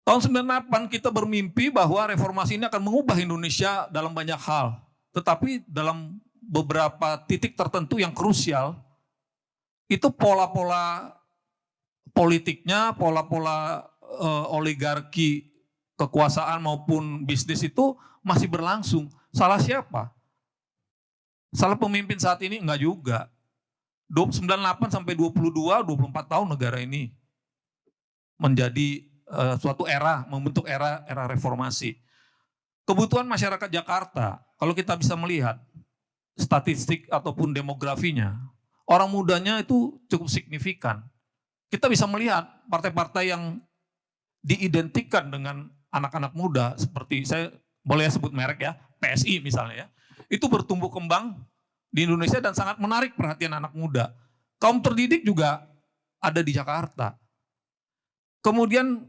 Tahun 98 kita bermimpi bahwa reformasi ini akan mengubah Indonesia dalam banyak hal. Tetapi dalam beberapa titik tertentu yang krusial, itu pola-pola politiknya, pola-pola oligarki kekuasaan maupun bisnis itu masih berlangsung. Salah siapa? Salah pemimpin saat ini? Enggak juga. 98 sampai 22, 24 tahun negara ini menjadi suatu era, membentuk era reformasi. Kebutuhan masyarakat Jakarta, kalau kita bisa melihat statistik ataupun demografinya, orang mudanya itu cukup signifikan. Kita bisa melihat partai-partai yang diidentikan dengan anak-anak muda, seperti saya boleh sebut merek ya, PSI misalnya ya, itu bertumbuh kembang di Indonesia dan sangat menarik perhatian anak muda. Kaum terdidik juga ada di Jakarta. Kemudian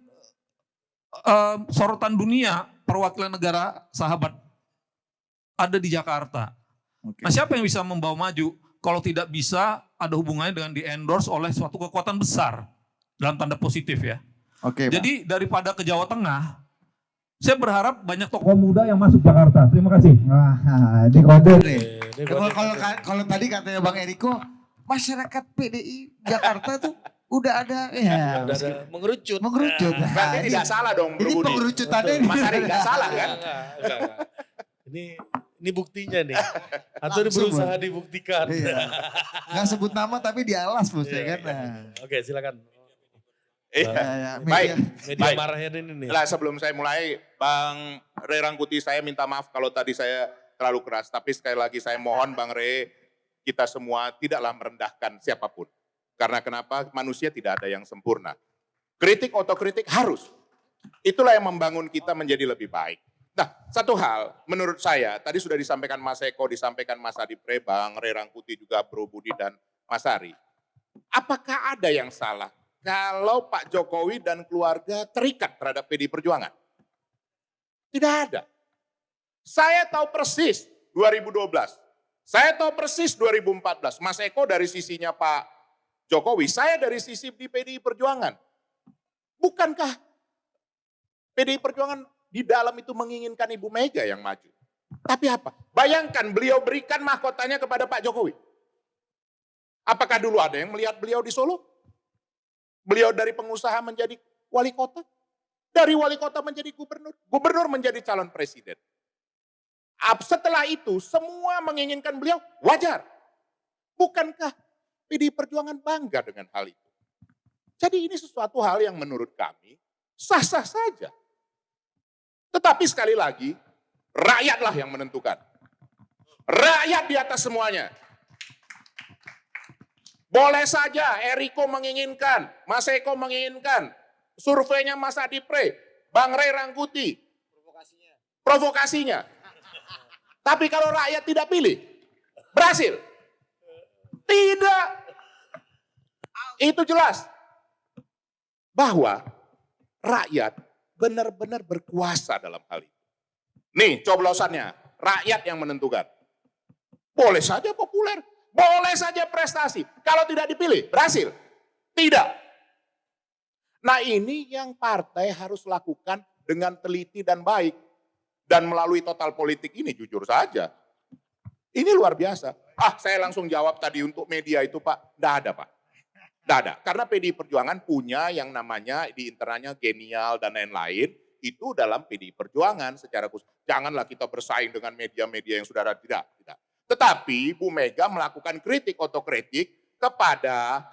sorotan dunia, perwakilan negara sahabat ada di Jakarta. Nah, siapa yang bisa membawa maju kalau tidak bisa ada hubungannya dengan di-endorse oleh suatu kekuatan besar dalam tanda positif ya. Jadi daripada ke Jawa Tengah, saya berharap banyak tokoh muda yang masuk Jakarta. Terima kasih. Wah, ini kode nih. Kalau tadi katanya Bang Eriko, masyarakat PDI Jakarta tuh udah ada ya. Udah ada mengerucut. Mengerucut. Berarti tidak salah dong Bro Ini Budi. pengerucutannya Mas Ari nggak salah kan? Enggak. Ini buktinya nih. Atau Langsung, berusaha Bang. dibuktikan. Iya. Nggak sebut nama tapi dialas bos ya kan. Nah. Oke, silakan. Iya. Ya, Baik. Media Baik. marahnya ini nih. Lah sebelum saya mulai, Bang Re Rangkuti, saya minta maaf kalau tadi saya terlalu keras. Tapi sekali lagi saya mohon Bang Re, kita semua tidaklah merendahkan siapapun. Karena kenapa? Manusia tidak ada yang sempurna. Kritik otokritik harus. Itulah yang membangun kita menjadi lebih baik. Nah, satu hal menurut saya, tadi sudah disampaikan Mas Eko, disampaikan Mas Adi Pre, Bang Re Rangkuti juga Bro Budi dan Mas Ari. Apakah ada yang salah kalau Pak Jokowi dan keluarga terikat terhadap PDI Perjuangan? Tidak ada. Saya tahu persis 2012. Saya tahu persis 2014. Mas Eko dari sisinya Pak Jokowi, saya dari sisi di PDI Perjuangan. Bukankah PDI Perjuangan di dalam itu menginginkan Ibu Mega yang maju? Tapi apa? Bayangkan beliau berikan mahkotanya kepada Pak Jokowi. Apakah dulu ada yang melihat beliau di Solo? Beliau dari pengusaha menjadi wali kota. Dari wali kota menjadi gubernur. Gubernur menjadi calon presiden. Setelah itu semua menginginkan beliau, wajar. Bukankah PDI Perjuangan bangga dengan hal itu? Jadi ini sesuatu hal yang menurut kami sah-sah saja. Tetapi sekali lagi, rakyatlah yang menentukan. Rakyat di atas semuanya. Boleh saja Eriko menginginkan, Mas Eko menginginkan, surveinya Mas Adi Pre, Bang Re Rangkuti, provokasinya. Tapi kalau rakyat tidak pilih, berhasil? Tidak. Itu jelas. Bahwa rakyat benar-benar berkuasa dalam hal itu. Nih coblosannya, rakyat yang menentukan. Boleh saja populer, boleh saja prestasi. Kalau tidak dipilih, berhasil? Tidak. Nah ini yang partai harus lakukan dengan teliti dan baik. Dan melalui total politik ini jujur saja. Ini luar biasa. Saya langsung jawab tadi untuk media itu Pak, enggak ada Pak. Enggak ada. Karena PDI Perjuangan punya yang namanya di internalnya genial dan lain-lain. Itu dalam PDI Perjuangan secara khusus. Janganlah kita bersaing dengan media-media yang sudah ada. Tidak. Tetapi Bu Mega melakukan kritik otokritik kepada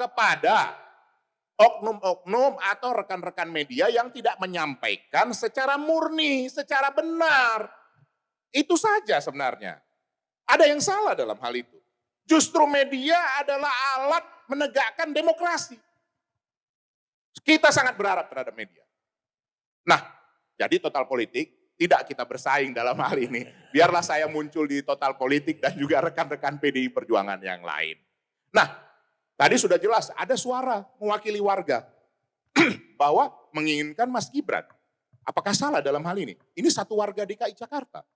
oknum-oknum atau rekan-rekan media yang tidak menyampaikan secara murni, secara benar. Itu saja sebenarnya. Ada yang salah dalam hal itu. Justru media adalah alat menegakkan demokrasi. Kita sangat berharap terhadap media. Nah, jadi total politik tidak kita bersaing dalam hal ini. Biarlah saya muncul di total politik dan juga rekan-rekan PDI Perjuangan yang lain. Nah, tadi sudah jelas ada suara mewakili warga bahwa menginginkan Mas Gibran. Apakah salah dalam hal ini? Ini satu warga DKI Jakarta.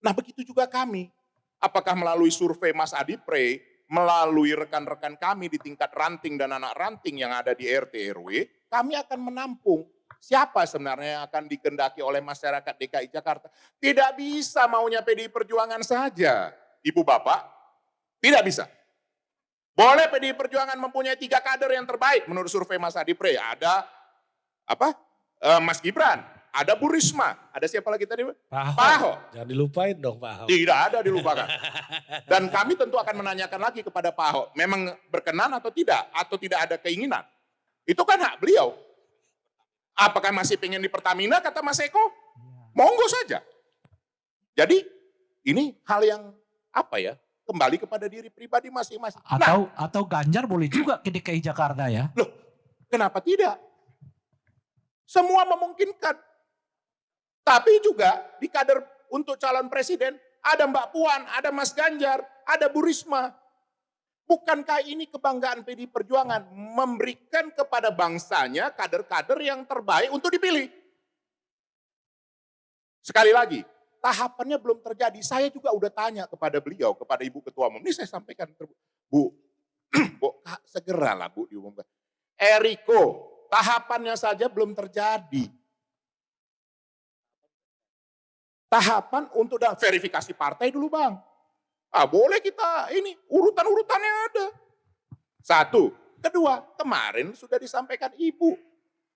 Nah, begitu juga kami. Apakah melalui survei Mas Adi Pre, melalui rekan-rekan kami di tingkat ranting dan anak ranting yang ada di RT RW, kami akan menampung siapa sebenarnya yang akan dikendaki oleh masyarakat DKI Jakarta. Tidak bisa maunya PDI Perjuangan saja, Ibu Bapak, tidak bisa. Boleh PDI Perjuangan mempunyai 3 kader yang terbaik menurut survei Mas Adi Pre. Ada Mas Gibran, ada Bu Risma, ada siapa lagi tadi? Pak Ahok. Jangan dilupain dong Pak Ahok. Tidak ada dilupakan. Dan kami tentu akan menanyakan lagi kepada Pak Ahok, memang berkenan atau tidak ada keinginan. Itu kan hak beliau. Apakah masih pengen di Pertamina kata Mas Eko? Monggo saja. Jadi ini hal yang kembali kepada diri pribadi masing-masing. Atau Ganjar boleh juga ke DKI Jakarta ya. Loh, kenapa tidak? Semua memungkinkan. Tapi juga di kader untuk calon presiden ada Mbak Puan, ada Mas Ganjar, ada Bu Risma. Bukankah ini kebanggaan PDI Perjuangan memberikan kepada bangsanya kader-kader yang terbaik untuk dipilih? Sekali lagi, tahapannya belum terjadi. Saya juga udah tanya kepada beliau, kepada Ibu Ketua Umum. Ini saya sampaikan, Bu, segeralah Bu diumumkan. Eriko, tahapannya saja belum terjadi. Tahapan untuk verifikasi partai dulu Bang. Boleh kita ini, urutan-urutannya ada. 1. Kedua, kemarin sudah disampaikan Ibu.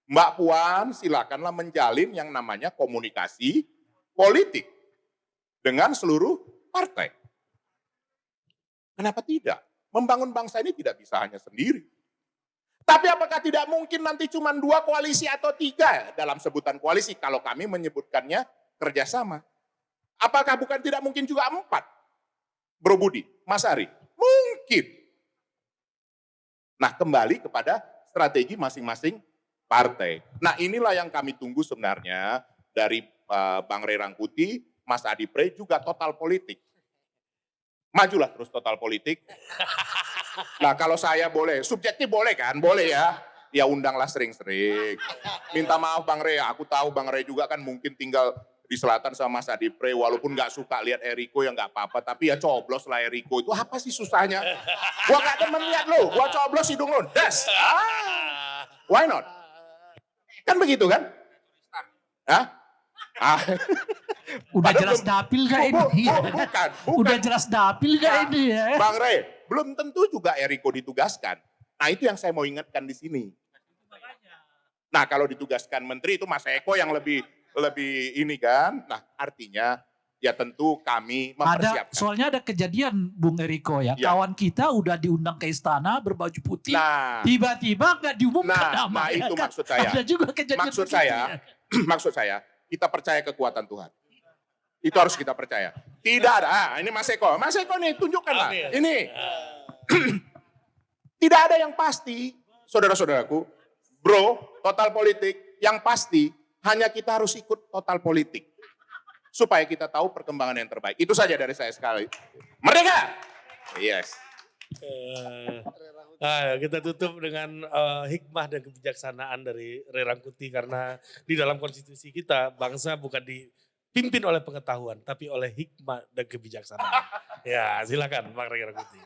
Mbak Puan silakanlah menjalin yang namanya komunikasi politik dengan seluruh partai. Kenapa tidak? Membangun bangsa ini tidak bisa hanya sendiri. Tapi apakah tidak mungkin nanti cuma 2 koalisi atau 3 dalam sebutan koalisi kalau kami menyebutkannya kerjasama? Apakah bukan tidak mungkin juga 4? Bro Budi, Mas Ari, mungkin. Nah, kembali kepada strategi masing-masing partai. Nah, inilah yang kami tunggu sebenarnya dari Bang Ray Rangkuti, Mas Adi Pre, juga total politik. Majulah terus total politik. Nah, kalau saya boleh, subjektif boleh kan? Boleh ya. Ya undanglah sering-sering. Minta maaf Bang Ray, aku tahu Bang Ray juga kan mungkin tinggal di selatan sama Mas Adi Pre, walaupun gak suka lihat Eriko ya gak apa-apa, tapi ya coblos lah Eriko, itu apa sih susahnya? Gua gak demen lihat lo, gua coblos hidung lo, das. Why not? Kan begitu kan? Udah jelas dapil gak ini? Bukan. Udah jelas dapil gak ini ya? Bang Ray, belum tentu juga Eriko ditugaskan. Nah itu yang saya mau ingatkan di sini. Nah kalau ditugaskan menteri itu Mas Eko yang lebih ini kan. Nah artinya ya tentu kami mempersiapkan. Soalnya ada kejadian Bung Eriko ya. Kawan kita udah diundang ke istana berbaju putih. Nah, tiba-tiba gak diumumkan nama. Nah itu kan? maksud saya. Ada juga kejadian Maksud saya kita percaya kekuatan Tuhan. Itu harus kita percaya. Tidak ada. Ini Mas Eko. Mas Eko nih tunjukkanlah. Ini. Tidak ada yang pasti. Saudara-saudaraku. Bro, total politik. Yang pasti hanya kita harus ikut total politik. Supaya kita tahu perkembangan yang terbaik. Itu saja dari saya sekali. Merdeka! Yes. Kita tutup dengan hikmah dan kebijaksanaan dari Ray Rangkuti. Karena di dalam konstitusi kita, bangsa bukan dipimpin oleh pengetahuan, tapi oleh hikmah dan kebijaksanaan. Ya silakan Bang Ray Rangkuti.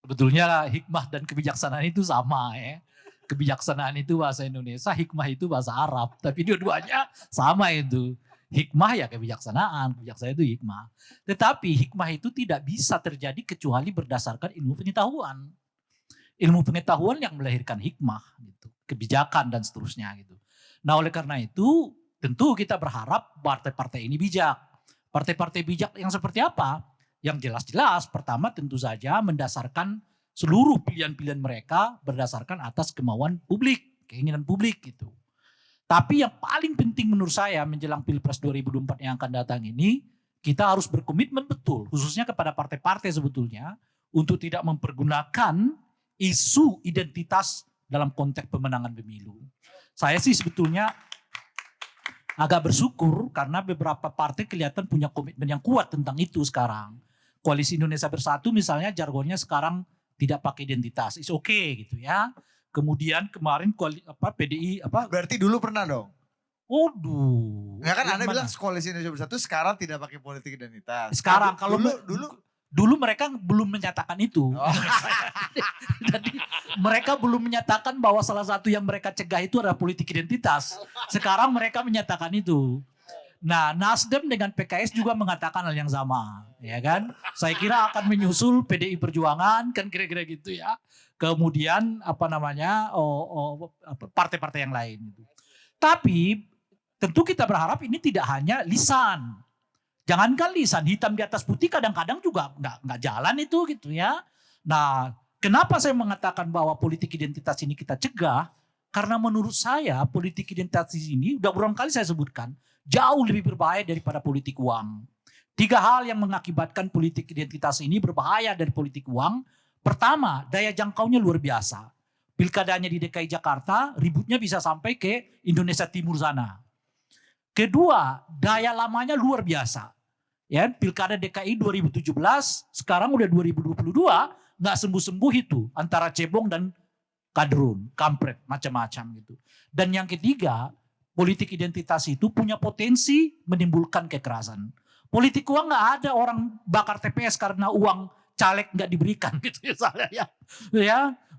Sebetulnya hikmah dan kebijaksanaan itu sama ya. Kebijaksanaan itu bahasa Indonesia, hikmah itu bahasa Arab. Tapi dua-duanya sama itu. Hikmah ya kebijaksanaan itu hikmah. Tetapi hikmah itu tidak bisa terjadi kecuali berdasarkan ilmu pengetahuan. Ilmu pengetahuan yang melahirkan hikmah, gitu, kebijakan dan seterusnya gitu. Nah oleh karena itu tentu kita berharap partai-partai ini bijak. Partai-partai bijak yang seperti apa? Yang jelas-jelas pertama tentu saja mendasarkan seluruh pilihan-pilihan mereka berdasarkan atas kemauan publik, keinginan publik gitu. Tapi yang paling penting menurut saya menjelang Pilpres 2024 yang akan datang ini, kita harus berkomitmen betul, khususnya kepada partai-partai sebetulnya, untuk tidak mempergunakan isu identitas dalam konteks pemenangan pemilu. Saya sih sebetulnya agak bersyukur karena beberapa partai kelihatan punya komitmen yang kuat tentang itu sekarang. Koalisi Indonesia Bersatu misalnya jargonnya sekarang tidak pakai identitas, is okay gitu ya. Kemudian kemarin PDI Berarti dulu pernah dong? Waduh. Ya kan yang Anda mana? bilang koalisi Indonesia Bersatu sekarang tidak pakai politik identitas. Sekarang kalau dulu mereka belum menyatakan itu. Jadi mereka belum menyatakan bahwa salah satu yang mereka cegah itu adalah politik identitas. Sekarang mereka menyatakan itu. Nah, Nasdem dengan PKS juga mengatakan hal yang sama, ya kan? Saya kira akan menyusul PDI Perjuangan kan kira-kira gitu ya. Kemudian partai-partai yang lain gitu. Tapi tentu kita berharap ini tidak hanya lisan. Jangankan lisan, hitam di atas putih kadang-kadang juga nggak jalan itu gitu ya. Nah, kenapa saya mengatakan bahwa politik identitas ini kita cegah? Karena menurut saya politik identitas ini udah berulang kali saya sebutkan jauh lebih berbahaya daripada politik uang. 3 hal yang mengakibatkan politik identitas ini berbahaya dari politik uang. Pertama, daya jangkaunya luar biasa. Pilkadanya di DKI Jakarta, ributnya bisa sampai ke Indonesia Timur sana. Kedua, daya lamanya luar biasa. Ya, Pilkada DKI 2017, sekarang udah 2022, nggak sembuh-sembuh itu antara cebong dan kadrun, kampret, macam-macam gitu. Dan yang ketiga, politik identitas itu punya potensi menimbulkan kekerasan. Politik uang nggak ada orang bakar TPS karena uang caleg nggak diberikan gitu misalnya ya.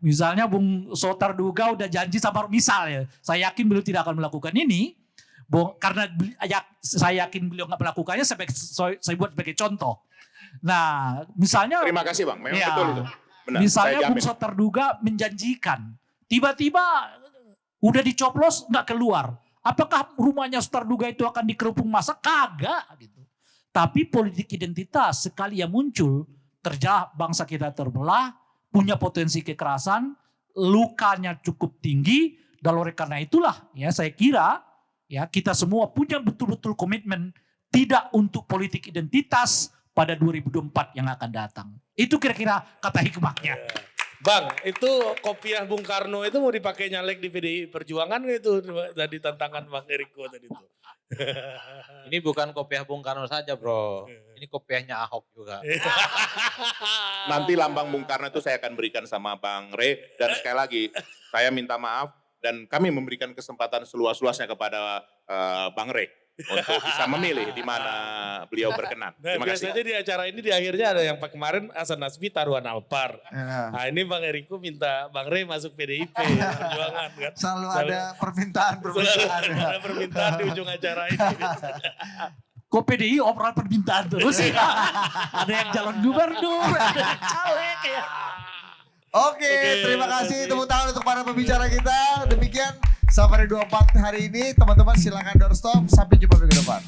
Misalnya Bung Sotar Duga udah janji sama misalnya, saya yakin beliau tidak akan melakukan ini, karena saya yakin beliau nggak melakukannya. Saya buat sebagai contoh. Nah, misalnya Terima kasih Bang, memang ya, betul itu. Benar, misalnya saya Bung jamin. Sotar Duga menjanjikan, tiba-tiba udah dicoblos nggak keluar. Apakah rumahnya Sotar Duga itu akan dikerupung massa? Kagak gitu. Tapi politik identitas sekali yang muncul, bangsa kita terbelah, punya potensi kekerasan, lukanya cukup tinggi, dan oleh karena itulah ya saya kira ya kita semua punya betul-betul komitmen tidak untuk politik identitas pada 2024 yang akan datang. Itu kira-kira kata hikmahnya. Bang, itu kopiah Bung Karno itu mau dipakai nyalek di PDI Perjuangan nggak itu tadi tantangan Bang Eriko tadi itu? Ini bukan kopiah Bung Karno saja bro, ini kopiahnya Ahok juga. Nanti lambang Bung Karno itu saya akan berikan sama Bang Rey. Dan sekali lagi, saya minta maaf dan kami memberikan kesempatan seluas-luasnya kepada Bang Rey untuk bisa memilih di mana beliau berkenan. Nah, Terima kasih. biasanya di acara ini di akhirnya ada yang kemarin Hasan Nasbi taruhan Alpar. Ya. Nah ini Bang Eriko minta Bang Rey masuk PDIP Perjuangan kan. Selalu ada permintaan. Selalu ada permintaan di ujung acara ini. Kok PDI operan permintaan terus ya? Ada yang calon gubernur, ada yang caleg ya. Oke, terima kasih tepuk tangan untuk para pembicara kita. Demikian Safari 24 hari ini. Teman-teman silakan doorstop. Sampai jumpa minggu depan.